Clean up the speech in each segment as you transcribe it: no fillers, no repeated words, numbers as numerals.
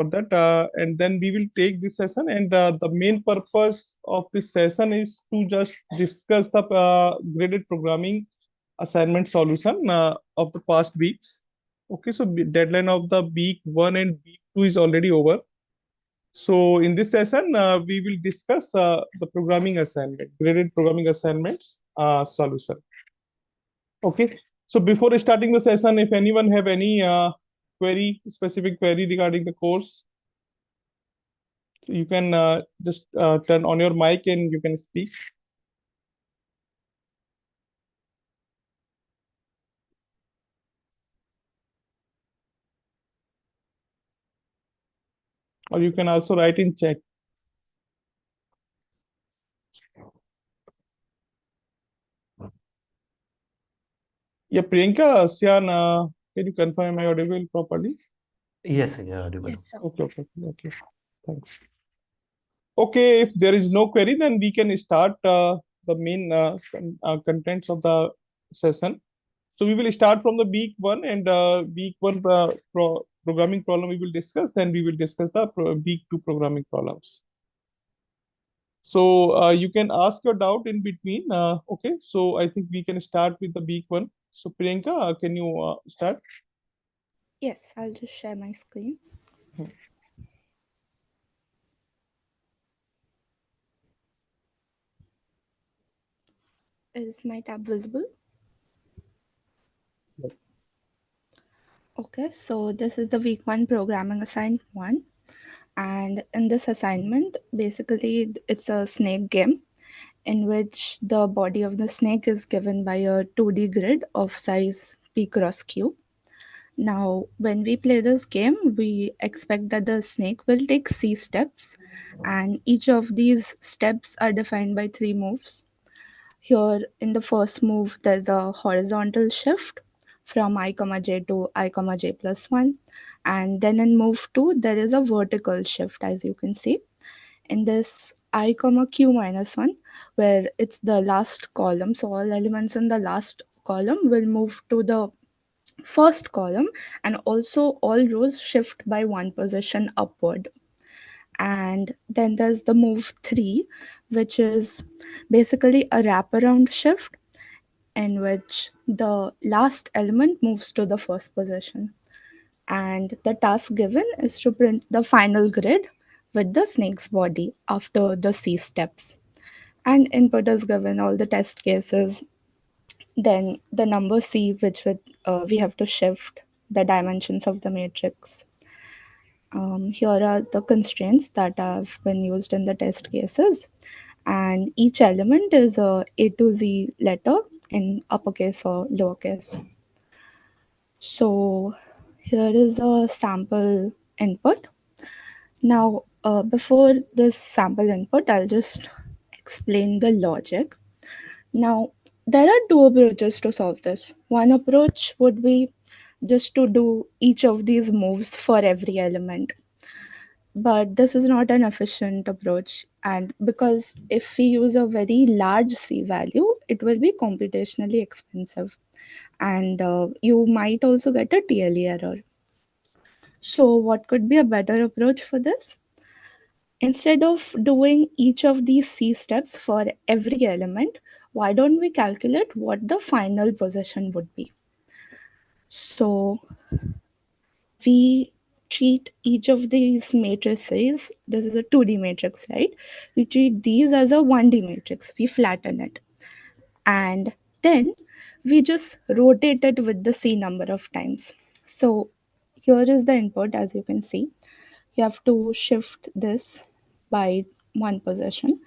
for that. And then we will take this session, and the main purpose of this session is to just discuss the graded programming assignment solution of the past weeks. Okay, so deadline of the week 1 and week 2 is already over. So in this session, we will discuss the programming assignment, graded programming assignments solution. Okay. So before starting the session, if anyone have any specific query regarding the course, you can just turn on your mic and you can speak. Or you can also write in chat. Yeah, Priyanka, Sian, can you confirm my audible properly? Yes, yeah, audible. Yes, sir. Okay. Thanks. Okay, if there is no query, then we can start the main contents of the session. So we will start from the week 1, and week 1 programming problem we will discuss. Then we will discuss the week 2 programming problems. So you can ask your doubt in between. Okay, so I think we can start with the week 1. So Priyanka, can you start? Yes, I'll just share my screen. Is my tab visible? Yep. Okay, so this is the week 1 programming assignment 1. And in this assignment, basically it's a snake game in which the body of the snake is given by a 2D grid of size p cross q. Now, when we play this game, we expect that the snake will take C steps, and each of these steps are defined by 3 moves. Here, in the first move, there's a horizontal shift from I comma j to I comma j plus 1, and then in move 2, there is a vertical shift, as you can see. In this I comma q minus 1, where it's the last column, so all elements in the last column will move to the first column, and also all rows shift by 1 position upward. And then there's the move 3, which is basically a wraparound shift in which the last element moves to the first position. And the task given is to print the final grid with the snake's body after the C steps. And input is given all the test cases, then the number C, which we have to shift the dimensions of the matrix. Here are the constraints that have been used in the test cases, and each element is A to Z letter in uppercase or lowercase. So here is a sample input. Now, before this sample input, I'll just explain the logic. Now, there are 2 approaches to solve this. One approach would be just to do each of these moves for every element. But this is not an efficient approach, and because if we use a very large C value, it will be computationally expensive, and you might also get a TLE error. So, what could be a better approach for this? Instead of doing each of these C steps for every element, why don't we calculate what the final position would be? So we treat each of these matrices, this is a 2D matrix, right? We treat these as a 1D matrix. We flatten it. And then we just rotate it with the C number of times. So here is the input, as you can see. You have to shift this by 1 position.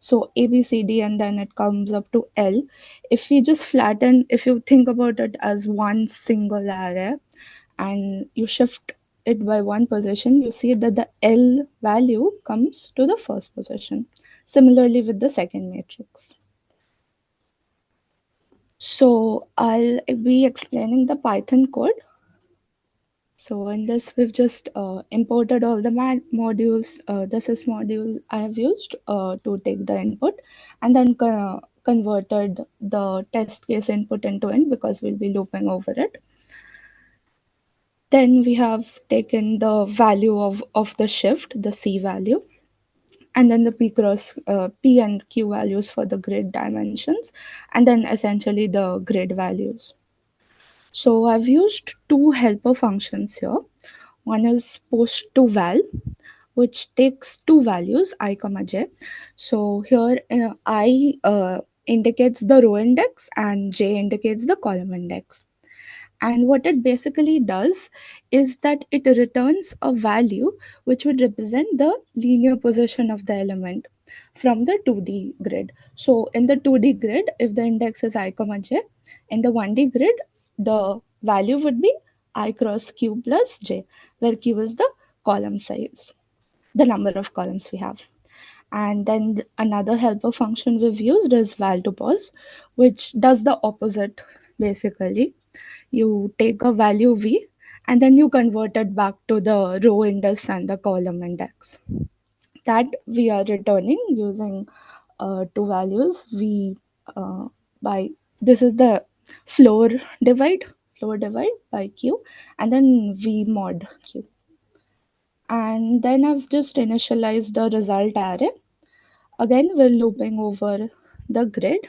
So A, B, C, D, and then it comes up to L. If we just flatten, if you think about it as one single array and you shift it by 1 position, you see that the L value comes to the first position. Similarly with the second matrix. So I'll be explaining the Python code. So in this, we've just imported all the modules, the sys module I have used to take the input, and then converted the test case input into int because we'll be looping over it. Then we have taken the value of the shift, the C value, and then the P and Q values for the grid dimensions, and then essentially the grid values. So I've used two helper functions here. One is post to val, which takes two values I comma j. So here I indicates the row index and j indicates the column index. And what it basically does is that it returns a value which would represent the linear position of the element from the 2D grid. So in the 2D grid, if the index is I comma j, in the 1D grid, the value would be I cross q plus j, where q is the column size, the number of columns we have. And then another helper function we've used is val to pos, which does the opposite basically. You take a value v and then you convert it back to the row index and the column index. That we are returning using two values v by this is the floor divide floor divide by q, and then v mod q. And then I've just initialized the result array. Again, we're looping over the grid.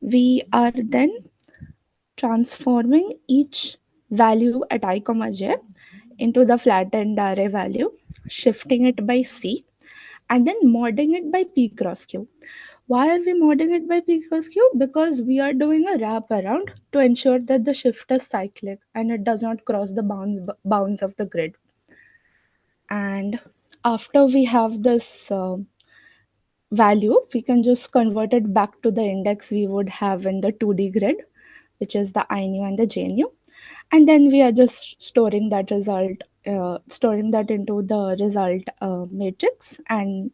We are then transforming each value at I comma j into the flattened array value, shifting it by C, and then modding it by P cross Q. Why are we modding it by P cross Q? Because we are doing a wrap around to ensure that the shift is cyclic and it does not cross the bounds of the grid. And after we have this value, we can just convert it back to the index we would have in the 2D grid, which is the I new and the J new. And then we are just storing that result, storing that into the result matrix. And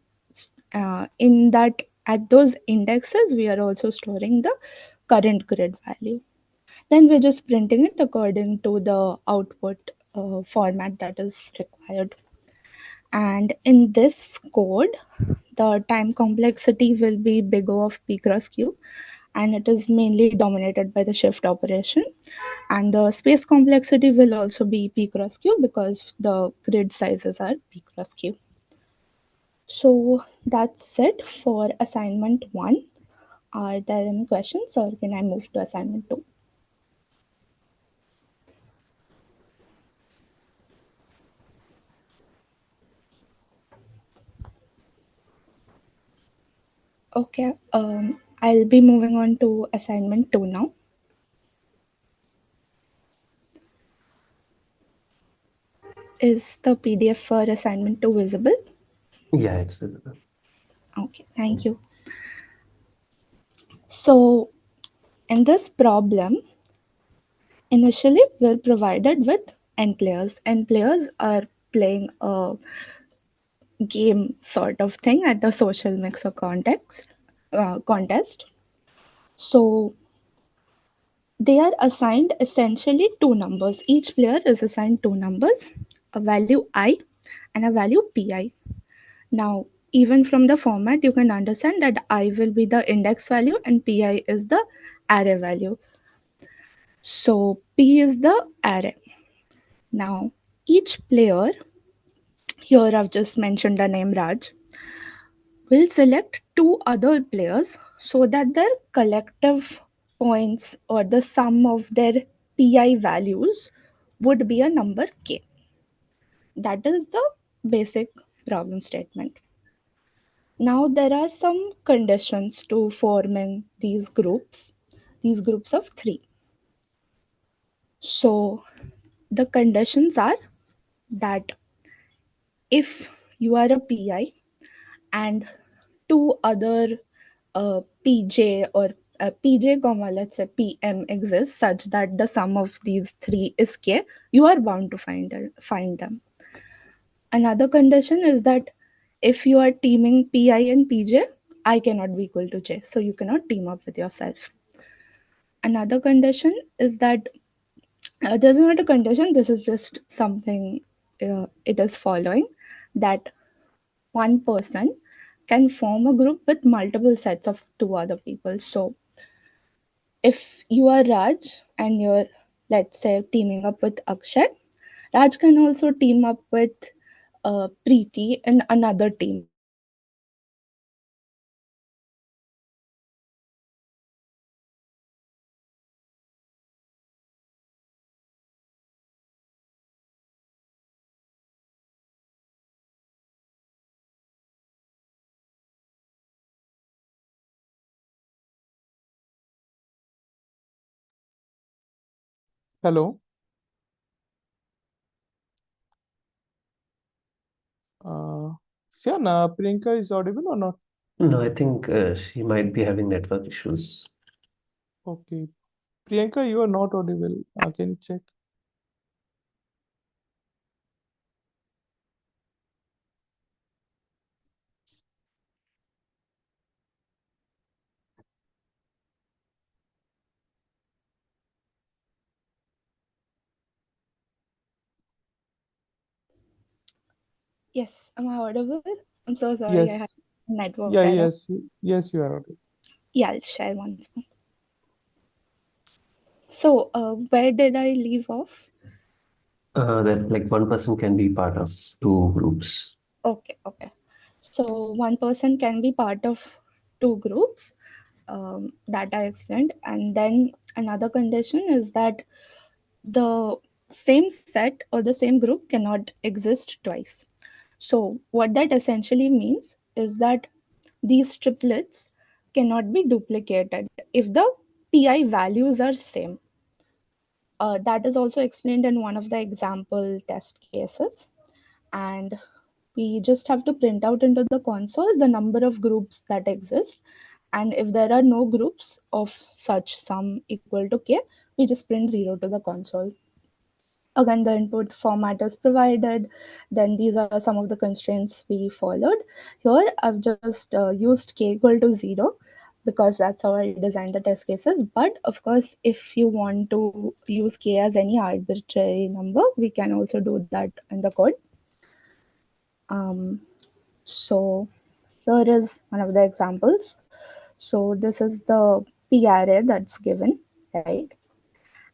in that, at those indexes, we are also storing the current grid value. Then we're just printing it according to the output format that is required. And in this code, the time complexity will be big O of P cross Q, and it is mainly dominated by the shift operation. And the space complexity will also be P cross Q because the grid sizes are P cross Q. So that's it for assignment 1. Are there any questions, or can I move to assignment 2? Okay, I'll be moving on to assignment 2 now. Is the PDF for assignment 2 visible? Yeah, it's visible. Okay, thank you. So in this problem, initially we're provided with n players. N players are playing a game sort of thing at a social mixer contest. So they are assigned essentially two numbers. Each player is assigned two numbers, a value I and a value pi. Now, even from the format, you can understand that I will be the index value and pi is the array value. So p is the array. Now, each player, here I've just mentioned the name Raj, will select two other players so that their collective points or the sum of their pi values would be a number k. That is the basic problem statement. Now there are some conditions to forming these groups of three. So the conditions are that if you are a pi and two other pj or pj comma let's say pm exists such that the sum of these three is k, you are bound to find them. Another condition is that if you are teaming pi and pj, I cannot be equal to j, so you cannot team up with yourself. Another condition is that this is not a condition, this is just something it is following, that one person can form a group with multiple sets of two other people. So if you are Raj and you're, let's say, teaming up with Akshay, Raj can also team up with Preeti in another team. Hello. Uh, Siana, Priyanka is audible or not? No, I think she might be having network issues. Okay. Priyanka, you are not audible. Can you check? Yes, am I audible? I'm so sorry, I had Yes. network Yeah, error. yes, you are audible. Yeah, I'll share once more. So, where did I leave off? That like one person can be part of two groups. Okay, okay. So, one person can be part of two groups that I explained, and then another condition is that the same set or the same group cannot exist twice. So, what that essentially means is that these triplets cannot be duplicated if the pi values are same. That is also explained in one of the example test cases. And we just have to print out into the console the number of groups that exist. And if there are no groups of such sum equal to k, we just print 0 to the console. Again, the input format is provided. Then these are some of the constraints we followed. Here I've just used k equal to 0 because that's how I designed the test cases. But of course, if you want to use k as any arbitrary number, we can also do that in the code. um, so here is one of the examples. So this is the p array that's given, right?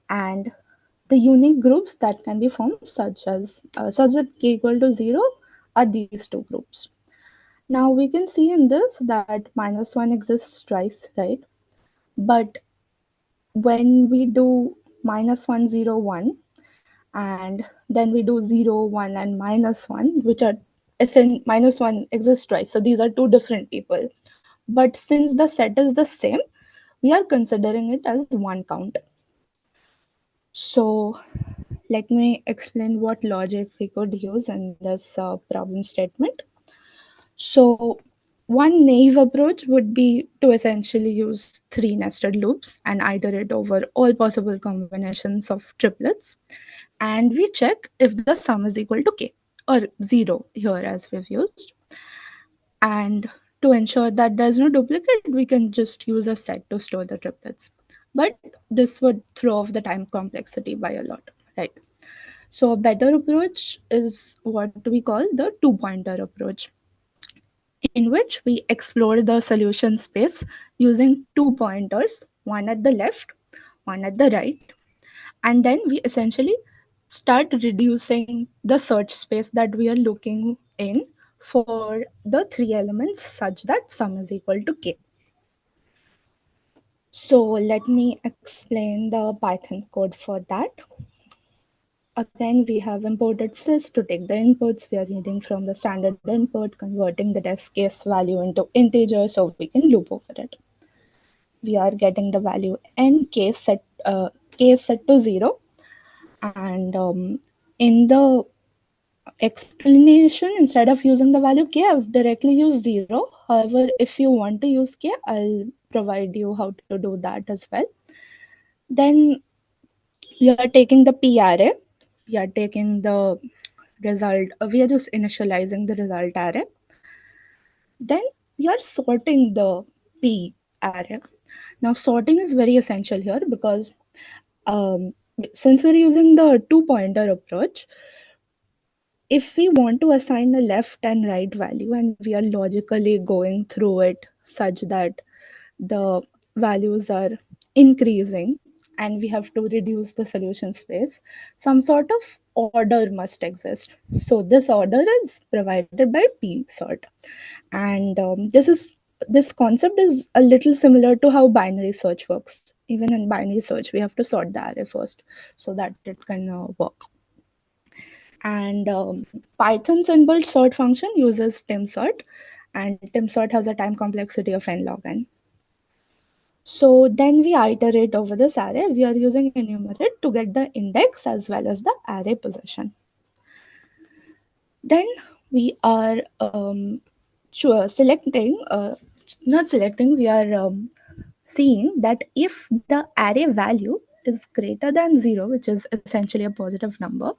And the unique groups that can be formed, such that k equal to 0, are these two groups. Now we can see in this that -1 exists twice, right? But when we do -1, 0, 1, and then we do 0, 1, and -1, which are -1 exists twice, so these are two different people. But since the set is the same, we are considering it as one count. So let me explain what logic we could use in this problem statement. So, one naive approach would be to essentially use three nested loops and iterate over all possible combinations of triplets. And we check if the sum is equal to k, or 0 here as we've used. And to ensure that there's no duplicate, we can just use a set to store the triplets. But this would throw off the time complexity by a lot, right? So a better approach is what we call the two pointer approach, in which we explore the solution space using two pointers, one at the left, one at the right, and then we essentially start reducing the search space that we are looking in for the three elements such that sum is equal to k. So let me explain the Python code for that. Again, we have imported sys to take the inputs. We are reading from the standard input, converting the test case value into integer so we can loop over it. We are getting the value n case set to 0, and in the explanation, instead of using the value k, I've directly used 0. However, if you want to use k, I'll provide you how to do that as well. Then we are taking the p array, we are taking the result, we are just initializing the result array. Then we are sorting the p array. Now sorting is very essential here because um, since we're using the two pointer approach, if we want to assign a left and right value and we are logically going through it such that the values are increasing and we have to reduce the solution space, some sort of order must exist. So this order is provided by P sort, and this concept is a little similar to how binary search works. Even in binary search, we have to sort the array first so that it can work. And Python's inbuilt sort function uses timsort, and timsort has a time complexity of n log n. So then we iterate over this array. We are using enumerate to get the index as well as the array position. Then we are selecting, not selecting, we are seeing that if the array value is greater than 0, which is essentially a positive number,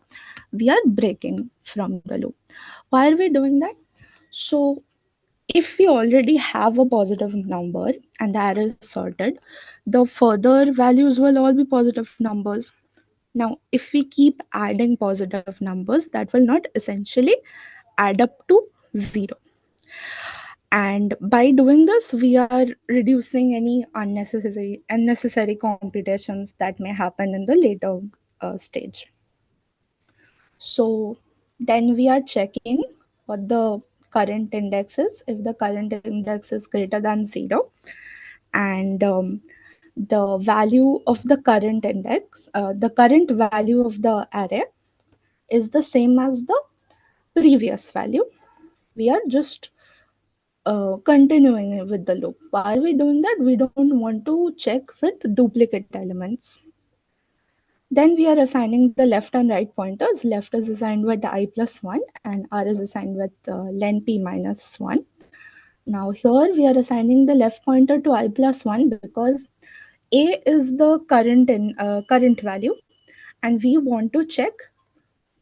we are breaking from the loop. Why are we doing that? So if we already have a positive number and the array is sorted, the further values will all be positive numbers. Now, if we keep adding positive numbers, that will not essentially add up to 0. And by doing this, we are reducing any unnecessary computations that may happen in the later stage. So then we are checking what the current index is. If the current index is greater than 0, and the value of the current index, the current value of the array is the same as the previous value, we are just continuing with the loop. Why are we doing that? We don't want to check with duplicate elements. Then we are assigning the left and right pointers. Left is assigned with I plus 1 and R is assigned with len p minus 1. Now here we are assigning the left pointer to I plus 1 because A is the current value, and we want to check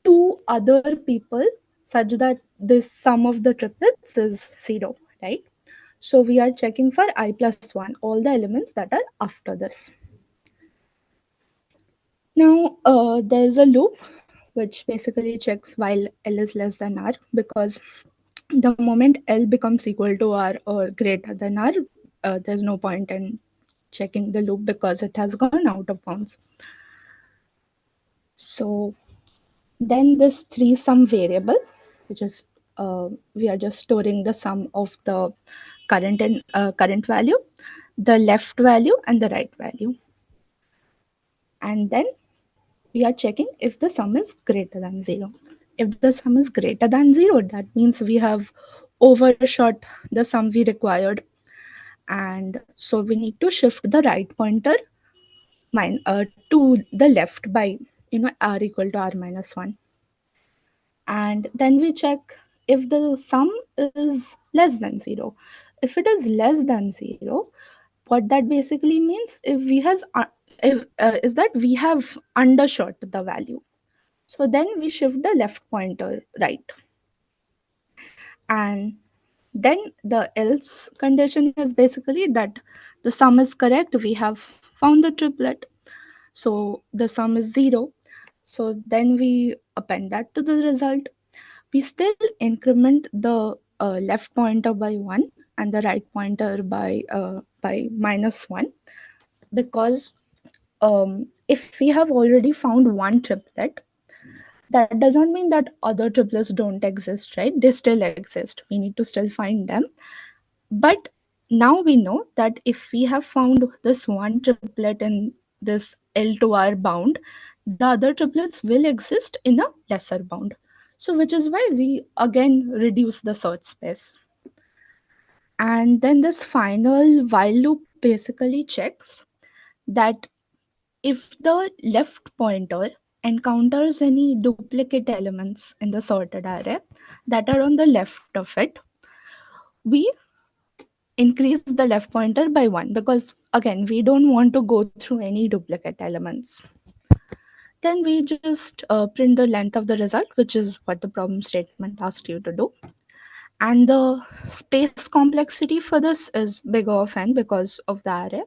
two other people such that this sum of the triplets is 0, right? So we are checking for I plus 1, all the elements that are after this. Now there's a loop which basically checks while L is less than R, because the moment L becomes equal to R or greater than R, there's no point in checking the loop because it has gone out of bounds. So then this 3 sum variable, which is we are just storing the sum of the current value, the left value, and the right value. And then we are checking if the sum is greater than 0. If the sum is greater than 0, that means we have overshot the sum we required. And so we need to shift the right pointer to the left by r equal to r minus 1. And then we check if the sum is less than 0. If it is less than 0, what that basically means is that we have undershot the value. So then we shift the left pointer right. And then the else condition is basically that the sum is correct. We have found the triplet. So the sum is 0. So then we append that to the result. We still increment the left pointer by 1 and the right pointer by minus 1, because if we have already found one triplet, that does not mean that other triplets don't exist, right? They still exist. We need to still find them. But now we know that if we have found this one triplet in this L to R bound, the other triplets will exist in a lesser bound. So which is why we again reduce the search space. And then this final while loop basically checks that if the left pointer encounters any duplicate elements in the sorted array that are on the left of it, we increase the left pointer by 1, because again we don't want to go through any duplicate elements. Then we just print the length of the result, which is what the problem statement asked you to do. And the space complexity for this is big O of n because of the array.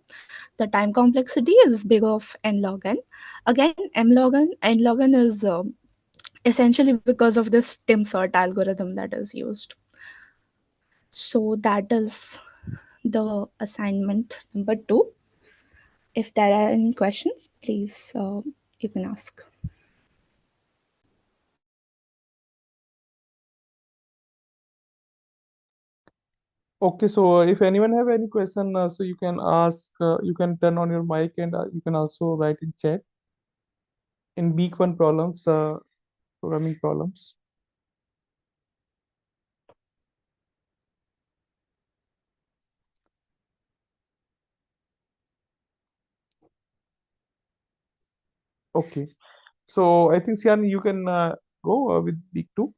The time complexity is big O of n log n. Again, n log n is essentially because of this tim sort algorithm that is used. So that is the assignment number 2. If there are any questions, please you can ask. Okay, so if anyone have any question, so you can ask, you can turn on your mic, and you can also write in chat in week one problems, programming problems. Okay, so I think Sian, you can go with week two.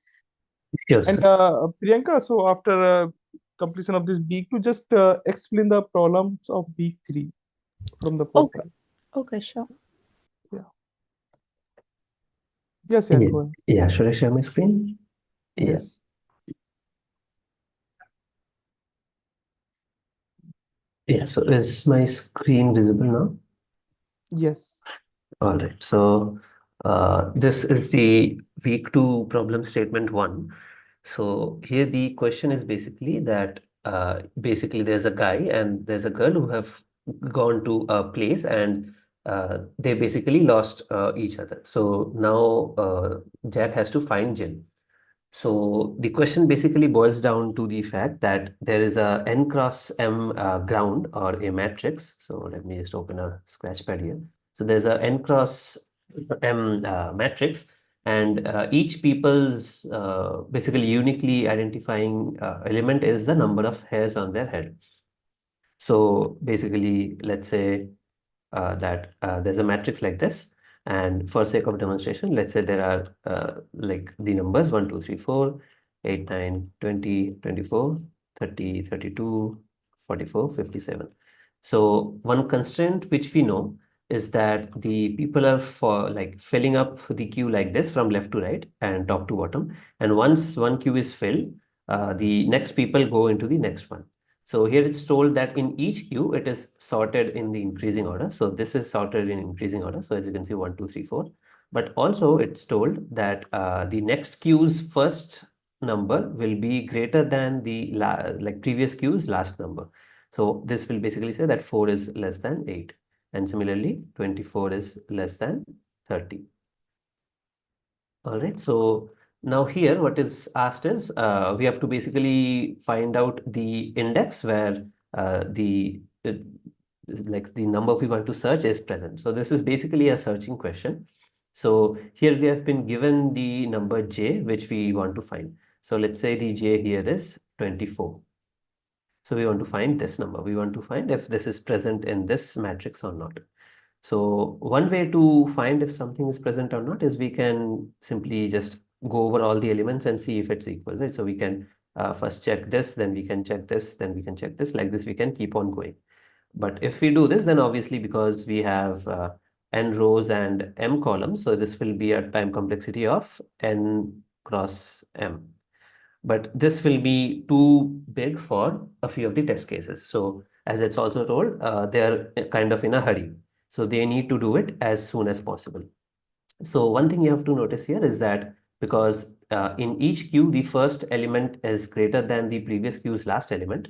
Sure, And sir. Priyanka, so after completion of this week two, just explain the problems of week three from the Okay. portal. Okay, sure. Yeah. Yes, Sian, Yeah, go ahead. yeah. Should I share my screen? Yeah, Yes. yeah. So is my screen visible now? Yes. All right. So this is the week two problem statement one. So here the question is basically that basically there's a guy and there's a girl who have gone to a place and they basically lost each other. So now Jack has to find Jill. So the question basically boils down to the fact that there is a n cross m ground or a matrix. So let me just open a scratchpad here. So there's a n cross m matrix, and each people's basically uniquely identifying element is the number of hairs on their head. So basically, let's say that there's a matrix like this. And for sake of demonstration, let's say there are like the numbers 1, 2, 3, 4, 8, 9, 20, 24, 30, 32, 44, 57. So one constraint which we know is that the people are for like filling up the queue like this from left to right and top to bottom. And once one queue is filled, the next people go into the next one. So here it's told that in each queue, it is sorted in the increasing order. So this is sorted in increasing order. So as you can see, 1, 2, 3, 4. But also it's told that the next queue's first number will be greater than the like previous queue's last number. So this will basically say that 4 is less than 8. And similarly, 24 is less than 30. All right. So now here what is asked is we have to basically find out the index where the like the number we want to search is present. So this is basically a searching question. So here we have been given the number j which we want to find. So let's say the j here is 24. So we want to find this number. We want to find if this is present in this matrix or not. So one way to find if something is present or not is we can simply just go over all the elements and see if it's equal, right? So we can first check this, then we can check this, then we can check this. Like this, we can keep on going. But if we do this, then obviously because we have n rows and m columns, so this will be a time complexity of n cross m. But this will be too big for a few of the test cases. So as it's also told, they're kind of in a hurry. So they need to do it as soon as possible. So one thing you have to notice here is that because in each queue, the first element is greater than the previous queue's last element,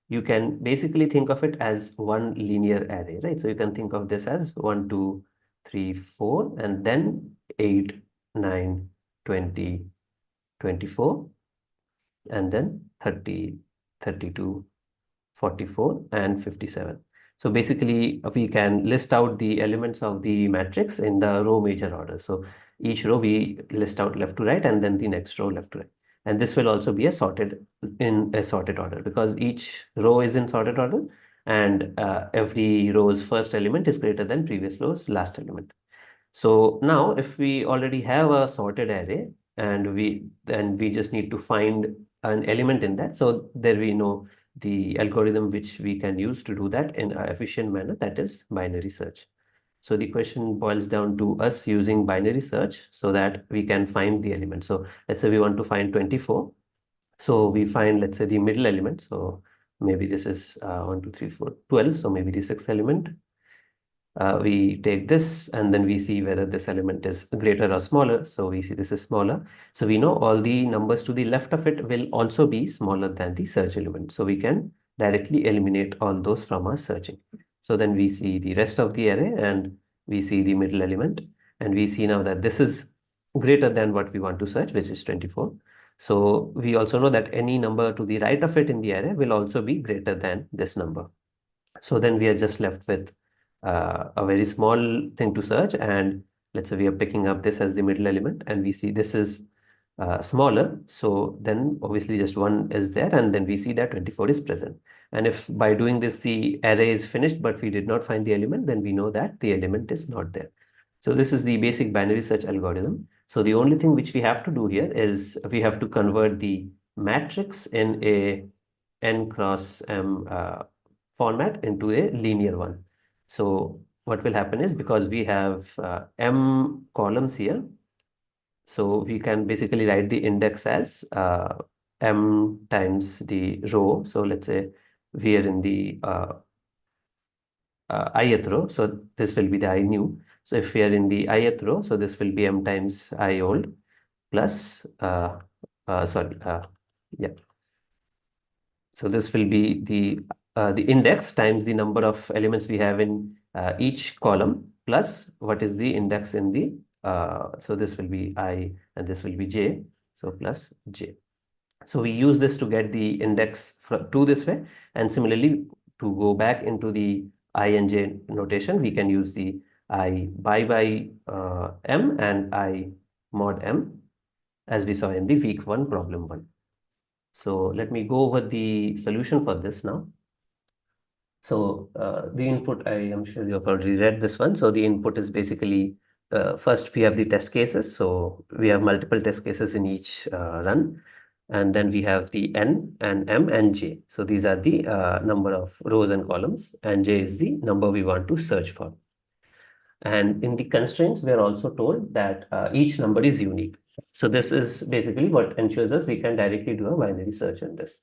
you can basically think of it as one linear array, right? So you can think of this as 1, 2, 3, 4, and then 8, 9, 20, 24, and then 30, 32, 44, and 57. So basically, we can list out the elements of the matrix in the row major order. So each row we list out left to right, and then the next row left to right. And this will also be in a sorted order because each row is in sorted order, and every row's first element is greater than previous row's last element. So now if we already have a sorted array and we just need to find an element in that. So there we know the algorithm which we can use to do that in an efficient manner, that is binary search. So the question boils down to us using binary search so that we can find the element. So let's say we want to find 24. So we find, let's say, the middle element. So maybe this is 1, 2, 3, 4, 12. So maybe the sixth element. We take this and then we see whether this element is greater or smaller. So we see this is smaller. So we know all the numbers to the left of it will also be smaller than the search element. So we can directly eliminate all those from our searching. So then we see the rest of the array and we see the middle element, and we see now that this is greater than what we want to search, which is 24. So we also know that any number to the right of it in the array will also be greater than this number. So then we are just left with a very small thing to search, and let's say we are picking up this as the middle element and we see this is smaller. So then obviously just 1 is there, and then we see that 24 is present. And if by doing this the array is finished but we did not find the element, then we know that the element is not there. So this is the basic binary search algorithm. So the only thing which we have to do here is we have to convert the matrix in a n cross m format into a linear one. So what will happen is, because we have m columns here, so we can basically write the index as m times the row. So let's say we are in the ith row, so this will be the I new. So if we are in the ith row, so this will be m times I old plus, yeah. So this will be the index times the number of elements we have in each column plus what is the index in the, so this will be I and this will be j, so plus j. So we use this to get the index to this way, and similarly to go back into the I and j notation, we can use the I by m and I mod m, as we saw in the week 1 problem 1. So let me go over the solution for this now. So the input, I am sure you've already read this one. So the input is basically, first we have the test cases. So we have multiple test cases in each run. And then we have the n and m and j. So these are the number of rows and columns, and j is the number we want to search for. And in the constraints, we are also told that each number is unique. So this is basically what ensures us we can directly do a binary search in this.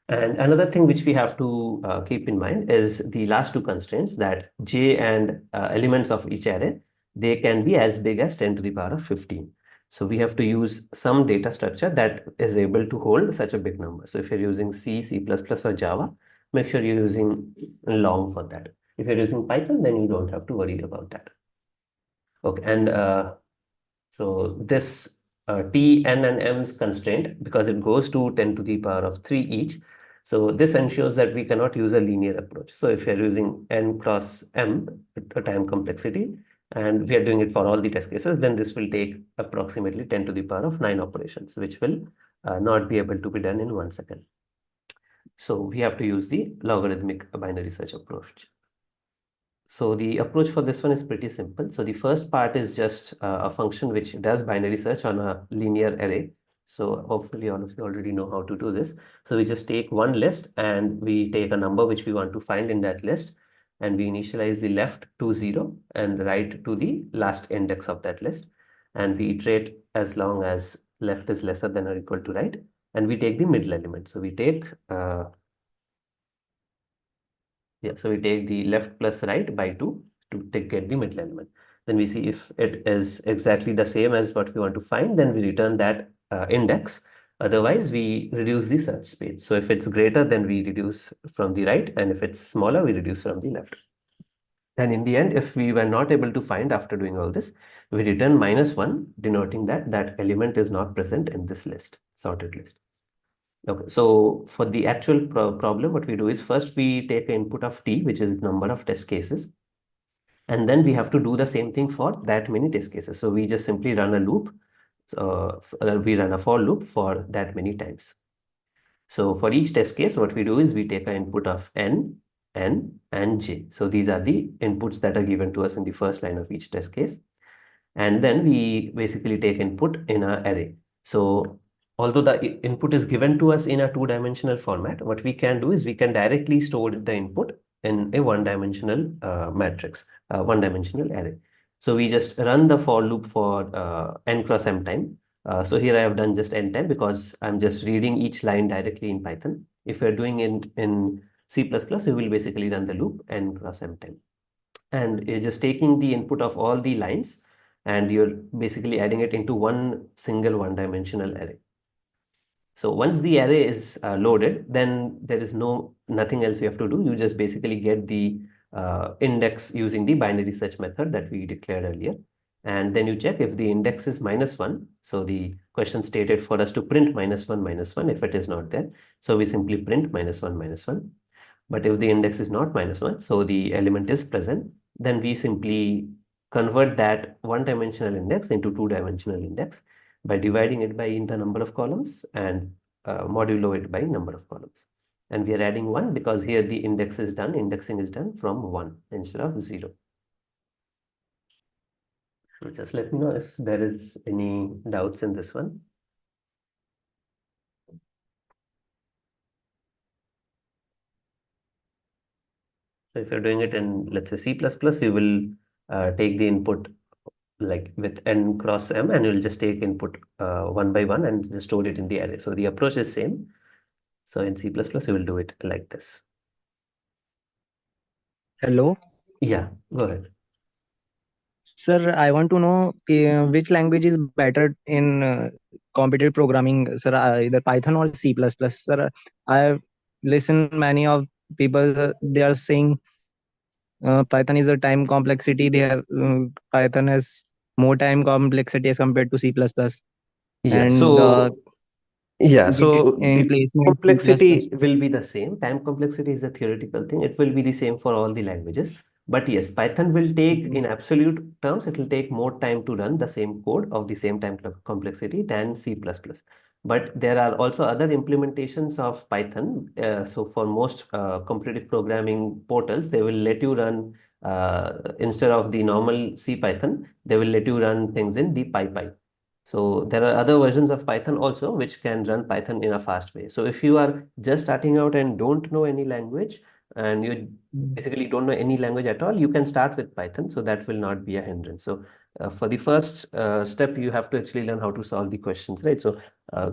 And another thing which we have to keep in mind is the last two constraints, that j and elements of each array, they can be as big as 10 to the power of 15. So we have to use some data structure that is able to hold such a big number. So if you're using C, C++ or Java, make sure you're using long for that. If you're using Python, then you don't have to worry about that. Okay, and so this T, N, and M's constraint, because it goes to 10 to the power of 3 each. So this ensures that we cannot use a linear approach. So if you're using N cross M, a time complexity, and we are doing it for all the test cases, then this will take approximately 10 to the power of 9 operations, which will not be able to be done in 1 second. So we have to use the logarithmic binary search approach. So the approach for this one is pretty simple. So the first part is just a function which does binary search on a linear array. So hopefully all of you already know how to do this. So we just take one list and we take a number which we want to find in that list, and we initialize the left to 0 and right to the last index of that list. And we iterate as long as left is lesser than or equal to right. And we take the middle element. So we take so we take the left plus right by 2 to get the middle element. Then we see if it is exactly the same as what we want to find, then we return that index. Otherwise, we reduce the search space. So if it's greater, then we reduce from the right, and if it's smaller, we reduce from the left. And in the end, if we were not able to find after doing all this, we return -1, denoting that that element is not present in this list, sorted list. Okay, so for the actual problem, what we do is first we take an input of t, which is the number of test cases. And then we have to do the same thing for that many test cases. So we just simply run a loop. We run a for loop for that many times. So for each test case, what we do is we take an input of n, and j. So these are the inputs that are given to us in the first line of each test case. And then we basically take input in an array. So although the input is given to us in a 2-dimensional format, what we can do is we can directly store the input in a 1-dimensional matrix, 1-dimensional array. So we just run the for loop for n cross m time. So here I have done just n time because I'm just reading each line directly in Python. If you're doing it in C++, you will basically run the loop n cross m time. And you're just taking the input of all the lines, and you're basically adding it into one single 1-dimensional array. So once the array is loaded, then there is nothing else you have to do. You just basically get the index using the binary search method that we declared earlier. And then you check if the index is -1. So the question stated for us to print -1 if it is not there. So we simply print -1. But if the index is not -1, so the element is present, then we simply convert that one-dimensional index into two-dimensional index by dividing it by the number of columns and modulo it by number of columns. And we are adding 1 because here the indexing is done from 1 instead of 0. So just let me know if there is any doubts in this one. So if you're doing it in, let's say, C++, you will take the input like with n cross m, and you'll just take input one by one and just store it in the array. So the approach is same. So in C++, you will do it like this. Hello, Yeah, go ahead. sir. I want to know which language is better in competitive programming, sir. Either Python or C++, sir. I have listened many of people. They are saying Python is a time complexity. They have Python has more time complexity as compared to C++, Yeah, and the yeah, so in the placement C++. complexity will be the same. Time complexity is a theoretical thing. It will be the same for all the languages. But yes, Python will take, in absolute terms, it will take more time to run the same code of the same time complexity than C++. But there are also other implementations of Python. So for most competitive programming portals, they will let you run, instead of the normal C Python, they will let you run things in the PyPy. So there are other versions of Python also which can run Python in a fast way. So if you are just starting out and don't know any language, and you basically don't know any language at all, you can start with Python. So that will not be a hindrance. So for the first step, you have to actually learn how to solve the questions, right? So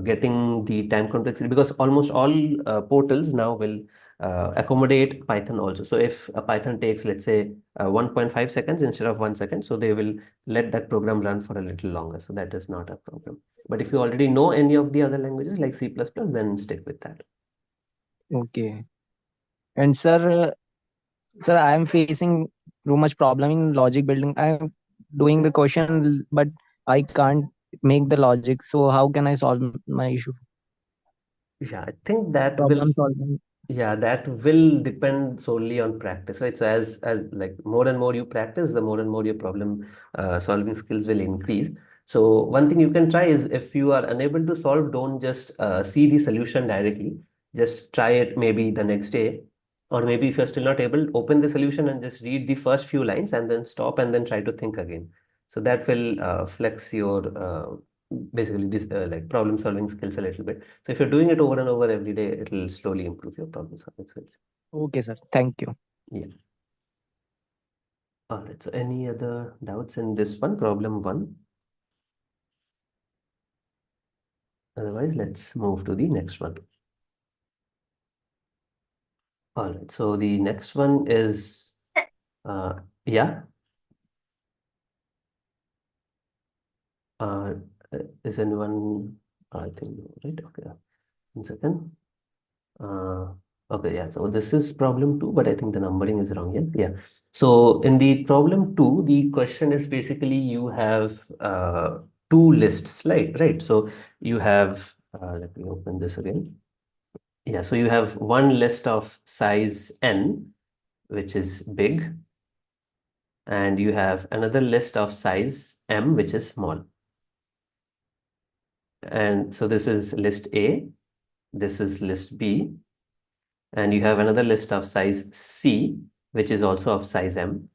getting the time complexity, because almost all portals now will accommodate Python also. So if a Python takes, let's say, 1.5 seconds instead of 1 second, so they will let that program run for a little longer. So that is not a problem. But if you already know any of the other languages like C++, then stick with that. Okay, and sir, I am facing too much problem in logic building. I am doing the question, but I can't make the logic. So how can I solve my issue? Yeah, I think that will, Problem solving. yeah, that will depend solely on practice, right? So as like more and more you practice, the more and more your problem solving skills will increase. So one thing you can try is, if you are unable to solve, don't just see the solution directly. Just try it maybe the next day, or maybe if you're still not able, open the solution and just read the first few lines and then stop and then try to think again. So that will flex your basically this like problem solving skills a little bit. So if you're doing it over and over every day, it will slowly improve your problem solving skills. Okay, sir. Thank you. Yeah. All right. So any other doubts in this one, problem 1? Otherwise, let's move to the next one. All right. So the next one is, yeah. Uh, is anyone, I think, right? Okay. 1 second. Okay, yeah. So this is problem 2, but I think the numbering is wrong here. Yeah. So in the problem 2, the question is basically you have two lists, right? So you have, let me open this again. Yeah, so you have one list of size n, which is big, and you have another list of size m, which is small. And so this is list A, this is list B, and you have another list of size C, which is also of size M.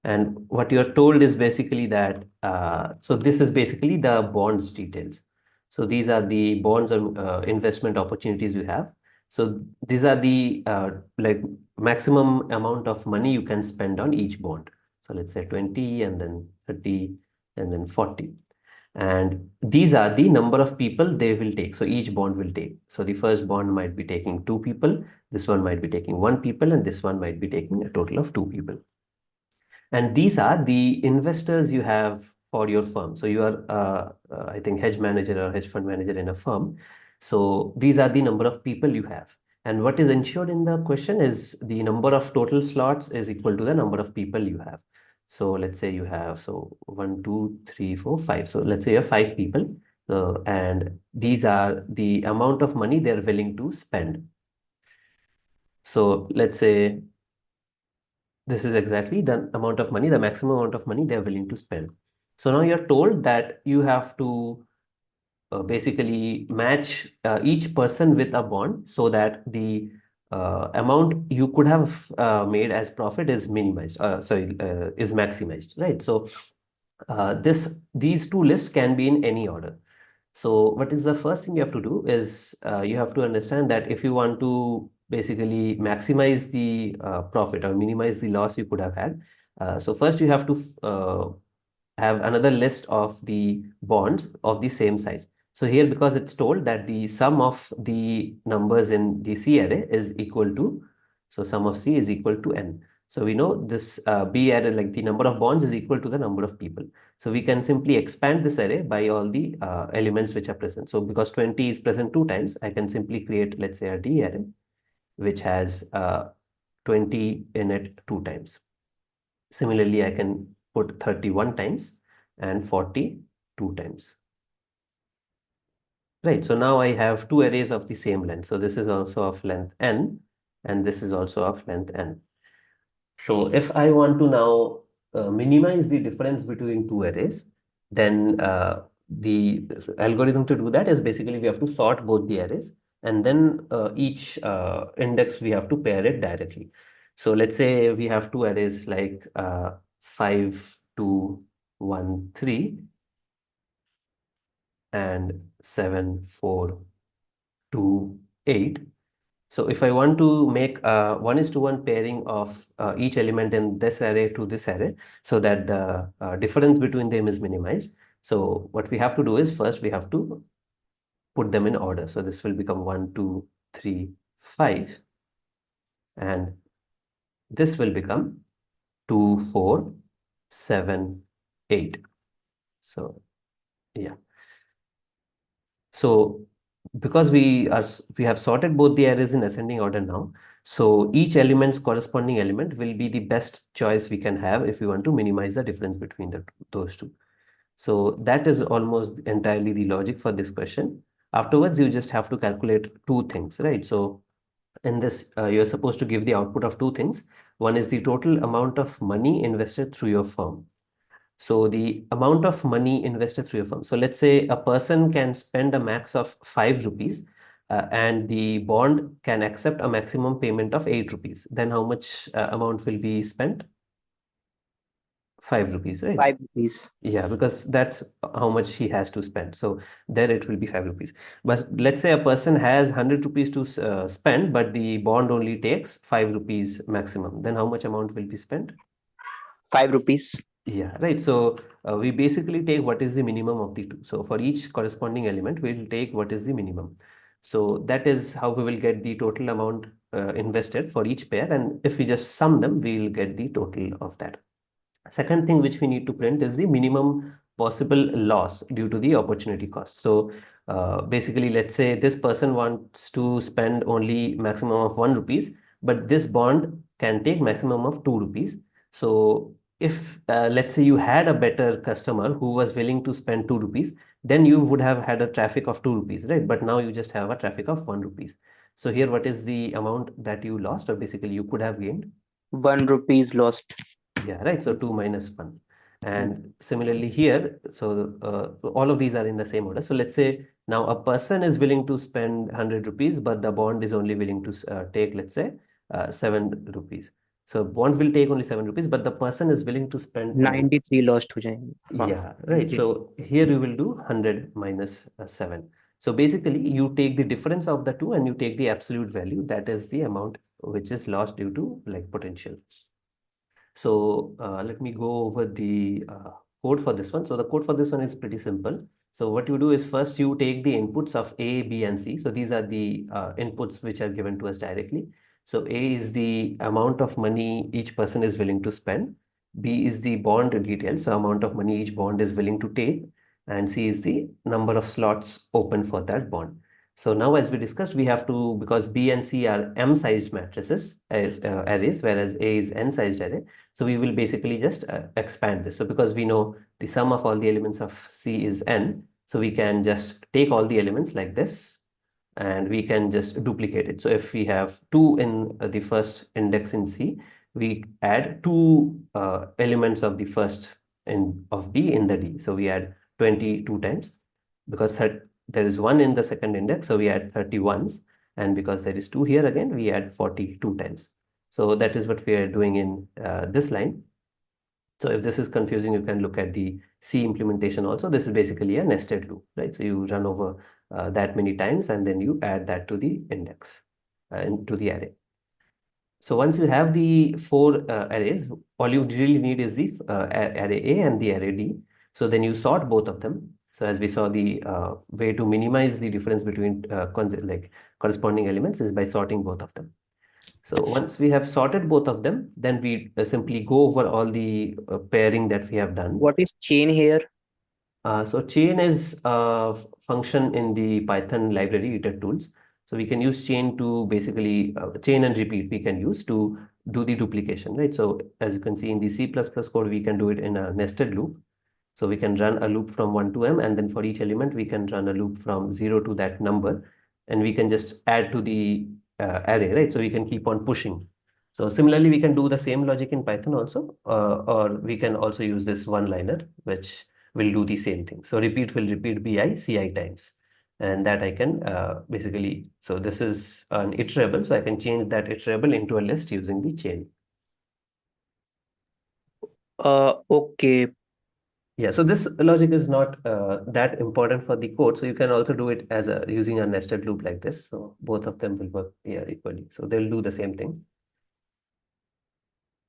And what you're told is basically that, so this is basically the bonds details. So these are the bonds or investment opportunities you have. So these are the like maximum amount of money you can spend on each bond. So let's say 20 and then 30 and then 40. And these are the number of people they will take. So each bond will take. So the first bond might be taking 2 people, this one might be taking 1 people, and this one might be taking a total of 2 people. And these are the investors you have for your firm. So you are, I think, hedge manager or hedge fund manager in a firm. So these are the number of people you have. And what is ensured in the question is the number of total slots is equal to the number of people you have. So let's say you have, so 1, 2, 3, 4, 5. So let's say you have 5 people. And these are the amount of money they're willing to spend. So let's say this is exactly the amount of money, the maximum amount of money they're willing to spend. So now you're told that you have to basically match each person with a bond so that the amount you could have made as profit is minimized, is maximized, right? So these two lists can be in any order. So what is the first thing you have to do is you have to understand that if you want to basically maximize the profit or minimize the loss you could have had, so first you have to have another list of the bonds of the same size. So here, because it's told that the sum of the numbers in the C array is equal to, so sum of C is equal to n. So we know this B array, like the number of bonds is equal to the number of people. So we can simply expand this array by all the elements which are present. So because 20 is present 2 times, I can simply create, let's say, a D array, which has 20 in it 2 times. Similarly, I can put 31 times and 40 2 times. Right, so now I have 2 arrays of the same length. So this is also of length n, and this is also of length n. So if I want to now minimize the difference between 2 arrays, then the algorithm to do that is basically we have to sort both the arrays, and then each index we have to pair it directly. So let's say we have 2 arrays like 5, 2, 1, 3 and 7, 4, 2, 8. So if I want to make a 1:1 pairing of each element in this array to this array so that the difference between them is minimized. So what we have to do is first we have to put them in order. So this will become 1, 2, 3, 5. And this will become 2, 4, 7, 8. So yeah. So because we have sorted both the arrays in ascending order now, so each element's corresponding element will be the best choice we can have if we want to minimize the difference between those two. So that is almost entirely the logic for this question. Afterwards, you just have to calculate 2 things, right? So in this, you're supposed to give the output of 2 things. One is the total amount of money invested through your firm. So the amount of money invested through your firm. So let's say a person can spend a max of 5 rupees and the bond can accept a maximum payment of 8 rupees. Then how much amount will be spent? 5 rupees, right? 5 rupees. Yeah, because that's how much he has to spend. So there it will be 5 rupees. But let's say a person has 100 rupees to spend, but the bond only takes 5 rupees maximum. Then how much amount will be spent? 5 rupees. Yeah, right. So we basically take what is the minimum of the two. So for each corresponding element, we will take what is the minimum. So that is how we will get the total amount invested for each pair. And if we just sum them, we will get the total of that. Second thing which we need to print is the minimum possible loss due to the opportunity cost. So basically, let's say this person wants to spend only maximum of 1 rupees, but this bond can take maximum of 2 rupees. So if let's say you had a better customer who was willing to spend 2 rupees, then you would have had a traffic of 2 rupees, right? But now you just have a traffic of 1 rupees. So here, what is the amount that you lost, or basically you could have gained? 1 rupees lost. Yeah, right. So 2 minus 1. And similarly here, so all of these are in the same order. So let's say now a person is willing to spend 100 rupees, but the bond is only willing to take, let's say, 7 rupees. So bond will take only 7 rupees, but the person is willing to spend 93 lost हो जाएंगे. Yeah, right. So here you will do 100 minus 7. So basically you take the difference of the two and you take the absolute value. That is the amount which is lost due to like potential. So let me go over the code for this one. So the code for this one is pretty simple. So what you do is first you take the inputs of A, B, and C. So these are the inputs which are given to us directly. So A is the amount of money each person is willing to spend. B is the bond detail, so amount of money each bond is willing to take, and C is the number of slots open for that bond. So now, as we discussed, we have to, because B and C are M-sized matrices as arrays, whereas A is N-sized array. So we will basically just expand this. So because we know the sum of all the elements of C is N, so we can just take all the elements like this, and we can just duplicate it. So if we have 2 in the first index in C, we add 2 elements of the first of B in the D. So we add 22 times, because there is 1 in the second index, so we add 31s, and because there is 2 here again, we add 42 times. So that is what we are doing in this line. So if this is confusing, you can look at the C implementation also. This is basically a nested loop, right? So you run over that many times, and then you add that to the index, to the array. So once you have the 4 arrays, all you really need is the array A and the array D. So then you sort both of them. So as we saw, the way to minimize the difference between corresponding elements is by sorting both of them. So once we have sorted both of them, then we simply go over all the pairing that we have done. What is chain here? So chain is a function in the Python library iter tools. So we can use chain to basically chain and repeat we can use to do the duplication, right? So as you can see in the C++ code, we can do it in a nested loop. So we can run a loop from 1 to m, and then for each element, we can run a loop from 0 to that number, and we can just add to the array, right? So we can keep on pushing. So similarly, we can do the same logic in Python also, or we can also use this one-liner, which will do the same thing. So repeat will repeat bi ci times, and that I can basically, so this is an iterable, so I can change that iterable into a list using the chain. Okay. Yeah, so this logic is not that important for the code. So you can also do it as using a nested loop like this. So both of them will work equally. So they'll do the same thing.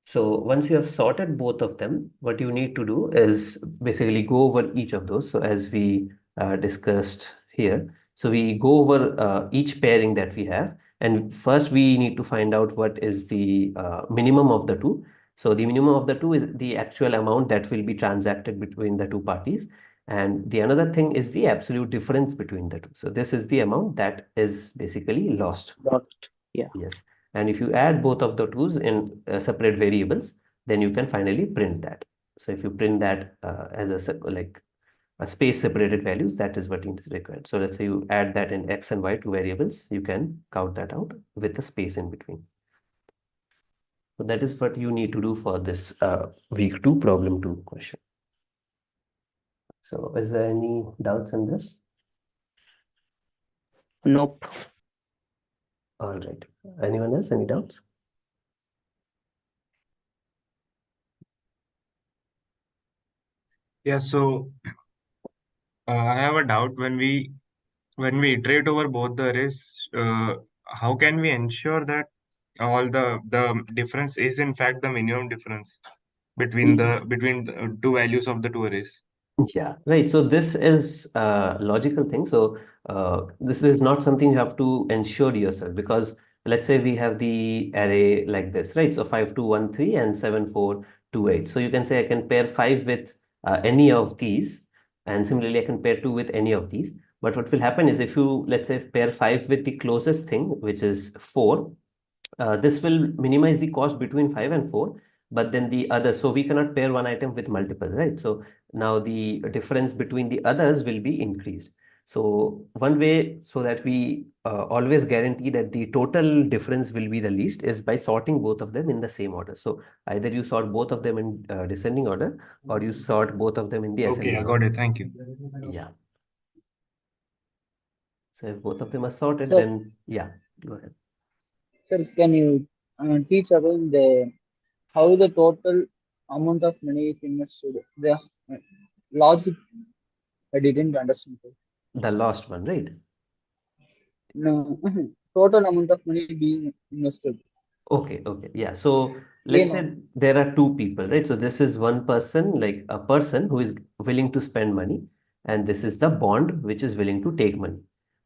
So once you have sorted both of them, what you need to do is basically go over each of those. So as we discussed here, so we go over each pairing that we have. And first we need to find out what is the minimum of the two. So the minimum of the two is the actual amount that will be transacted between the two parties. And the another thing is the absolute difference between the two. So this is the amount that is basically lost. Lost. Yeah. Yes. And if you add both of the twos in separate variables, then you can finally print that. So if you print that as a space separated values, that is what is required. So let's say you add that in x and y two variables, you can count that out with a space in between. So that is what you need to do for this week 2 problem 2 question. So is there any doubts in this? Nope. All right. Anyone else? Any doubts? Yeah, so I have a doubt when we iterate over both the arrays, how can we ensure that all the difference is in fact the minimum difference between the two values of the two arrays? Yeah, right. So this is a logical thing. So this is not something you have to ensure yourself, because let's say we have the array like this, right? So 5 2 1 3 and 7 4 2 8. So you can say I can pair 5 with any of these, and similarly I can pair 2 with any of these. But what will happen is if you, let's say, pair 5 with the closest thing, which is 4, this will minimize the cost between 5 and 4, but then the other, so we cannot pair one item with multiple, right? So now the difference between the others will be increased. So one way so that we always guarantee that the total difference will be the least is by sorting both of them in the same order. So either you sort both of them in descending order, or you sort both of them in the Okay, I ascending got order. it. Thank you. Yeah. So if both of them are sorted, Sir, then yeah, go ahead. sir, can you teach about the how the total amount of money is invested? The logic I didn't understand. Sir. The last one, right? No, total amount of money being invested. Okay, yeah. So Yeah, let's no. say there are two people, right? So this is one person, like a person who is willing to spend money, and this is the bond which is willing to take money.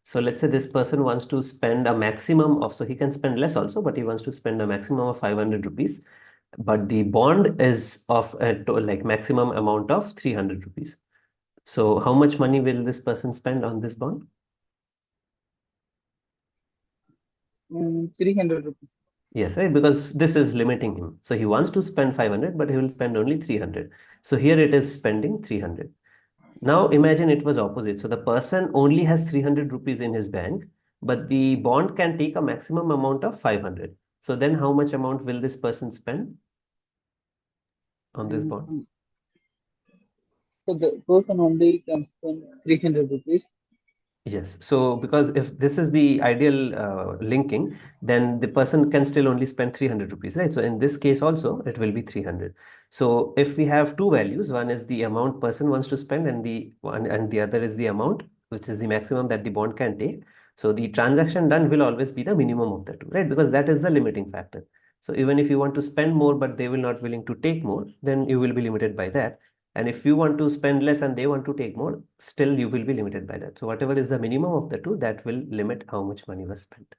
So let's say this person wants to spend a maximum of, so he can spend less also, but he wants to spend a maximum of 500 rupees. but the bond is of like maximum amount of 300 rupees. So how much money will this person spend on this bond? 300 rupees. Yes, right, because this is limiting him. So he wants to spend 500, but he will spend only 300. So here it is spending 300. Now imagine it was opposite. So the person only has 300 rupees in his bank, but the bond can take a maximum amount of 500. So then how much amount will this person spend on this bond? So the person only can spend 300 rupees. Yes. So because if this is the ideal linking, then the person can still only spend 300 rupees, right? So in this case also, it will be 300. So if we have two values, one is the amount person wants to spend and the other is the amount, which is the maximum that the bond can take. So the transaction done will always be the minimum of the two, right? Because that is the limiting factor. So even if you want to spend more, but they will not willing to take more, then you will be limited by that. And if you want to spend less and they want to take more, still you will be limited by that. So whatever is the minimum of the two, that will limit how much money was spent.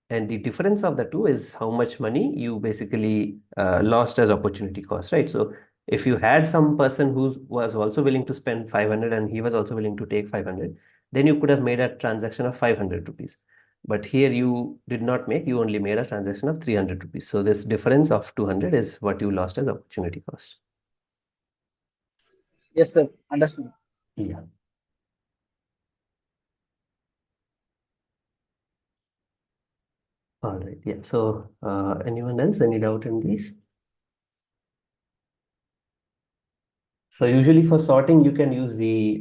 And the difference of the two is how much money you basically lost as opportunity cost, right? So if you had some person who was also willing to spend 500 and he was also willing to take 500, then you could have made a transaction of 500 rupees. But here you did not make, you only made a transaction of 300 rupees. So this difference of 200 is what you lost as opportunity cost. Yes, sir. Understood. Yeah. All right. Yeah. So, anyone else, any doubt in these? So usually for sorting, you can use the,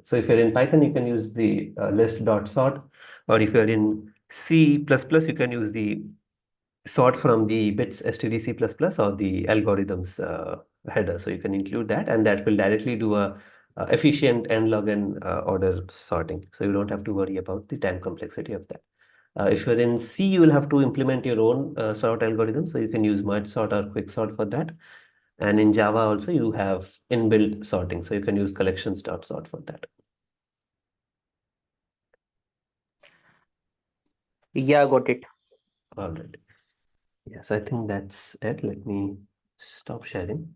so if you're in Python, you can use the list.sort, or if you're in C++, you can use the sort from the bits stdc++ or the algorithms header. So you can include that, and that will directly do a efficient n log n order sorting. So you don't have to worry about the time complexity of that. If you're in C, you will have to implement your own sort algorithm. So you can use merge sort or quick sort for that. And in Java also you have inbuilt sorting. So you can use collections.sort for that. Yeah, got it. All right. Yes, I think that's it. Let me stop sharing.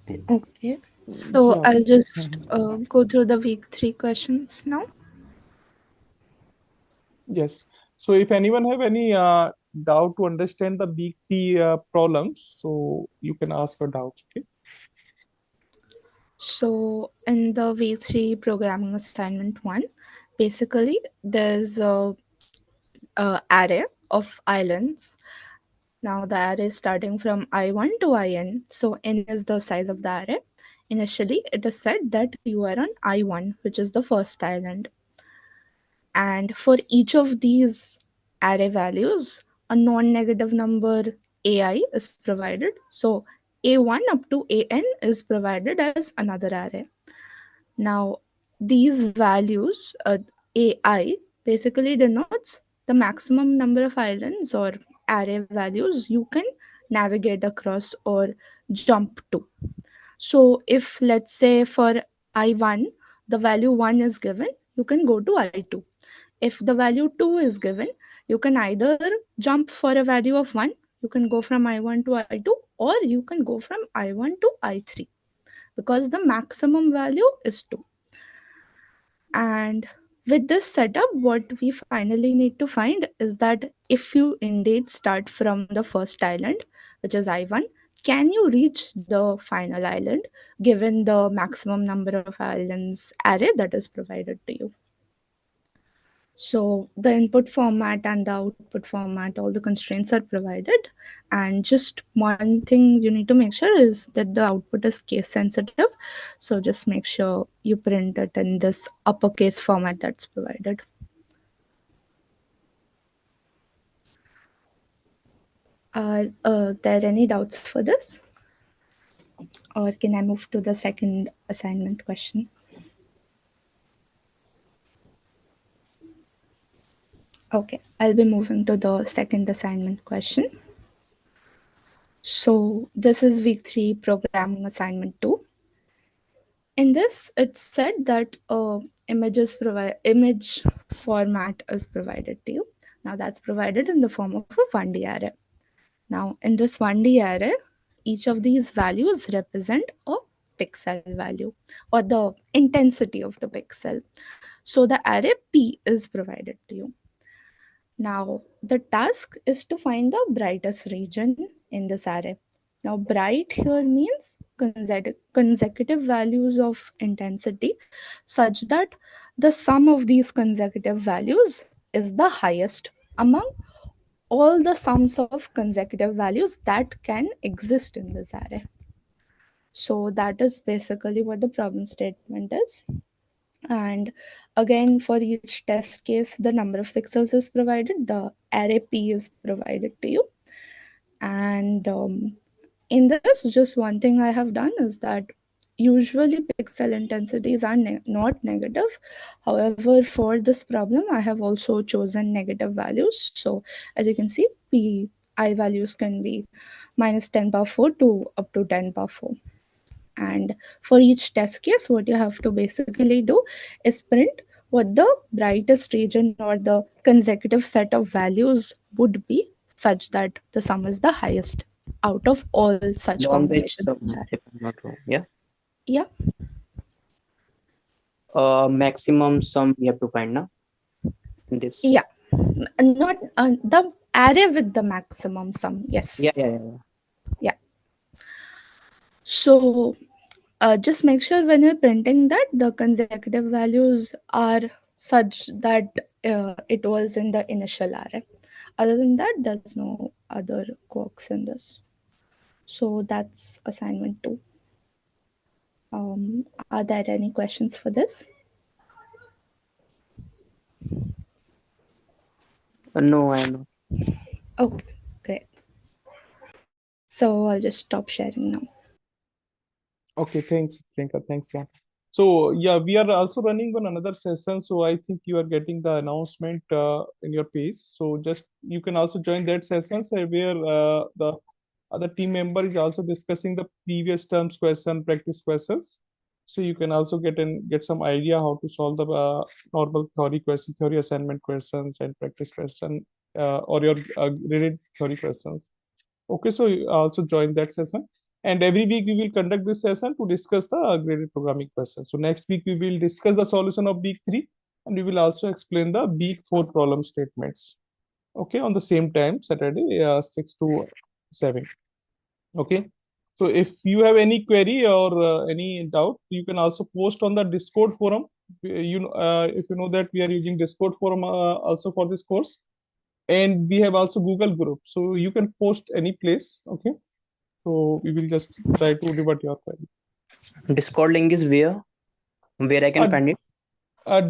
Yeah. Okay. So Yeah. I'll just Mhm. go through the week 3 questions now. Yes. So if anyone have any doubt to understand the big three problems, so you can ask your doubts. Okay. So in the week 3 programming assignment 1, basically there's a array of islands. Now the array is starting from I1 to IN. So n is the size of the array. Initially, it is said that you are on I1, which is the first island. And for each of these array values, a non-negative number AI is provided. So A1 up to AN is provided as another array. Now, these values, AI, basically denotes the maximum number of islands or array values you can navigate across or jump to. So, if let's say for I1, the value 1 is given, you can go to I2. If the value 2 is given, you can either jump for a value of 1, you can go from I1 to I2, or you can go from I1 to I3 because the maximum value is 2. And with this setup, what we finally need to find is that if you indeed start from the first island, which is I1, can you reach the final island given the maximum number of islands array that is provided to you? So the input format and the output format, all the constraints are provided. And just one thing you need to make sure is that the output is case sensitive. So just make sure you print it in this uppercase format that's provided. Are there any doubts for this? Or can I move to the second assignment question? Okay, I'll be moving to the second assignment question. So this is week 3 programming assignment 2. In this, it's said that image format is provided to you. Now that's provided in the form of a 1D array. Now, in this 1D array, each of these values represent a pixel value or the intensity of the pixel. So the array P is provided to you. Now, the task is to find the brightest region in this array. Now, bright here means consecutive values of intensity such that the sum of these consecutive values is the highest among all the sums of consecutive values that can exist in this array. So that is basically what the problem statement is. And again, for each test case, the number of pixels is provided, the array P is provided to you. And in this, just one thing I have done is that usually pixel intensities are not negative. However, for this problem, I have also chosen negative values. So as you can see, I values can be minus 10 power 4 to up to 10 power 4. And for each test case, what you have to basically do is print what the brightest region or the consecutive set of values would be such that the sum is the highest out of all such Long which combinations. sum, if I'm not wrong. Yeah. Yeah, Maximum sum we have to find now in this. yeah. Not the array with the maximum sum. Yeah, Yes. yeah, yeah. Yeah. So just make sure when you're printing that the consecutive values are such that it was in the initial array. Other than that, there's no other quirks in this. So that's assignment 2. Are there any questions for this? No, I am not. Okay, great. So I'll just stop sharing now. Okay, thanks, Priyanka. Thanks, yeah. So yeah, we are also running on another session. So I think you are getting the announcement in your page. So just you can also join that session, so where the other team member is also discussing the previous terms question, practice questions. So you can also get some idea how to solve the normal theory assignment questions and practice question or your graded theory questions. Okay, so you also join that session. And every week we will conduct this session to discuss the graded programming questions. So next week we will discuss the solution of week 3, and we will also explain the week 4 problem statements. Okay, on the same time, Saturday, 6 to 7. Okay. So if you have any query or any doubt, you can also post on the Discord forum. If you know that we are using Discord forum also for this course, and we have also Google group, so you can post any place. Okay, so we will just try to revert your query. Discord link is where I can Uh, find it.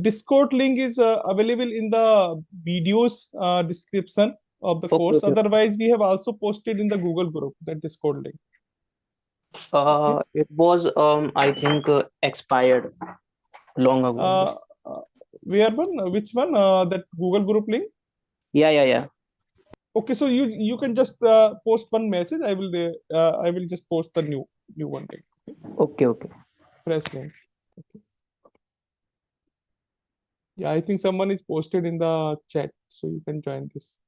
Discord link is available in the videos description of the Okay, course. okay. Otherwise, we have also posted in the Google group that Discord link. Okay. It was I think expired long ago, I Uh, guess. uh, where one? Which one? That Google group link. Yeah, yeah, yeah. Okay, so you can just post one message. I will just post the new one link. Okay, okay. Fresh link. Okay. Yeah, I think someone is posted in the chat, so you can join this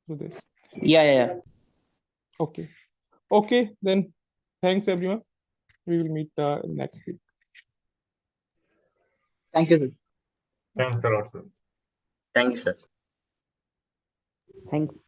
through this. Yeah, yeah, yeah. Okay. Okay, then thanks everyone. We will meet next week. Thank you, sir. Thanks a lot, sir. Thank you, sir. Thanks.